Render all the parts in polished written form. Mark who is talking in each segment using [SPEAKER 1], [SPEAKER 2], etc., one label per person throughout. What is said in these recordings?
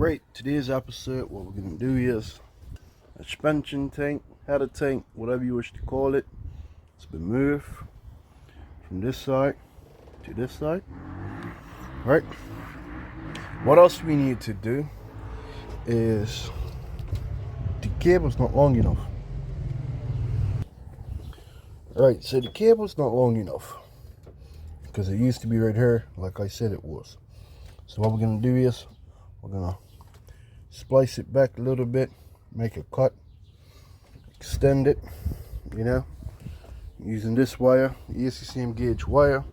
[SPEAKER 1] Right, today's episode, what we're going to do is a suspension tank, header tank, whatever you wish to call it. It's been moved from this side to this side. Right. What else we need to do is the cable's not long enough. Alright, so the cable's not long enough because it used to be right here like I said it was. So what we're going to do is we're going to splice it back a little bit, make a cut, extend it, using this wire, ESCM gauge wire.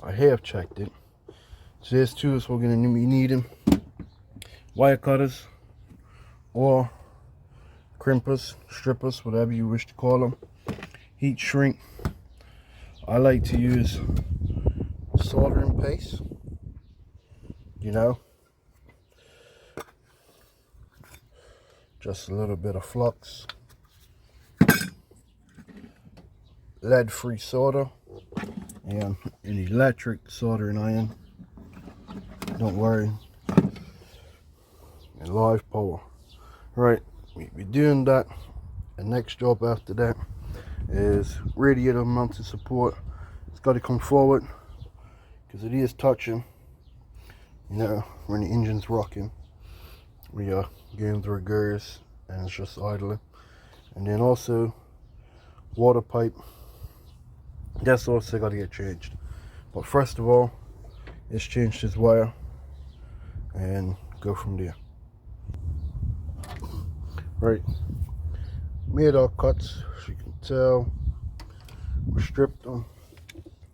[SPEAKER 1] I have checked it. So there's two is we're going to be needing: wire cutters or crimpers, strippers, whatever you wish to call them. Heat shrink. I like to use soldering paste, just a little bit of flux, lead-free solder, and an electric soldering iron. Don't worry, and live power. Right, we're doing that. The next job after that is radiator mounted support. It's got to come forward because it is touching, when the engine's rocking. We are going through gears and it's just idling. And then also water pipe, that's also got to get changed. But first of all, let's change this wire and go from there. Right, made our cuts, as you can tell. We stripped them,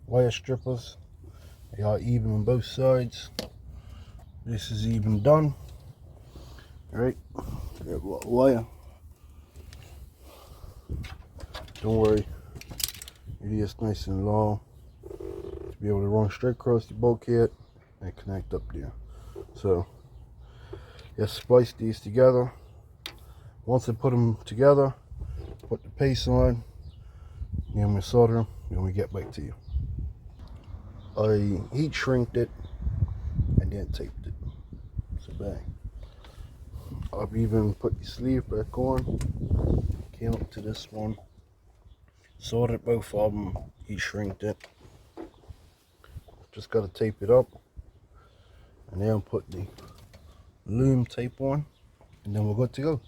[SPEAKER 1] wire strippers. They are even on both sides. This is even done. Right, wire. Don't worry, it is nice and long to be able to run straight across the bulkhead and connect up there. So let's splice these together. Once I put them together, put the paste on, then we solder them, then we get back to you. I heat shrinked it and then taped it. So bang. I've even put the sleeve back on, came up to this one, soldered both of them, heat shrinked it. Just got to tape it up and then put the loom tape on, and then we're good to go.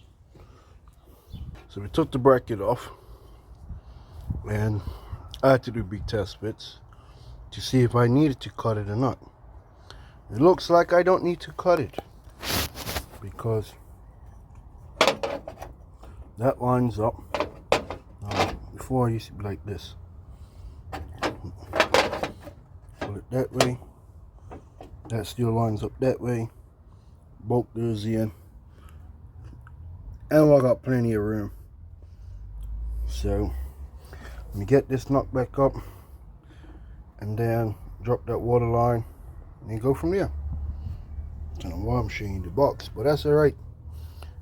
[SPEAKER 1] So we took the bracket off and I had to do big test bits to see if I needed to cut it or not. It looks like I don't need to cut it because that lines up. Before I used to be like this. Pull it that way. That still lines up that way. Bolt those in. And I got plenty of room. So let me get this knocked back up and then drop that water line and then go from there. I don't know why I'm showing you the box, but that's alright.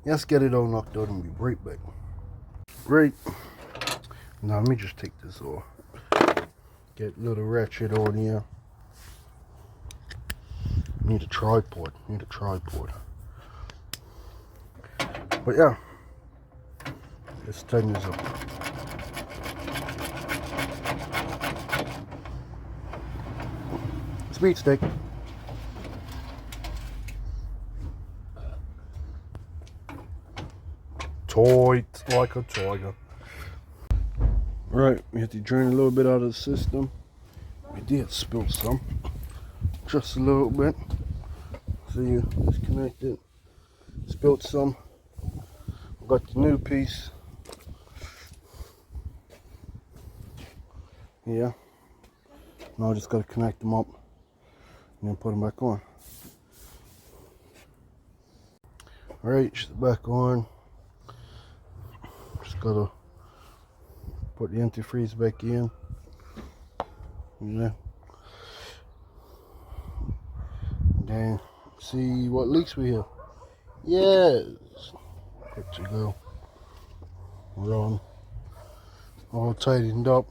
[SPEAKER 1] Let's get it all knocked out and be right back. Right, now let me just take this off. Get a little ratchet on here. Need a tripod, But yeah, let's tighten this up. Speed stick. Tight like a tiger. Right, we have to drain a little bit out of the system. We did spill some, just a little bit. So you disconnect it. Spilled some. Got the new piece. Yeah. Now I just got to connect them up and then put them back on. Alright, just back on. Just gotta put the antifreeze back in. And then see what leaks we have. Yes. Good to go. We're on. All tightened up.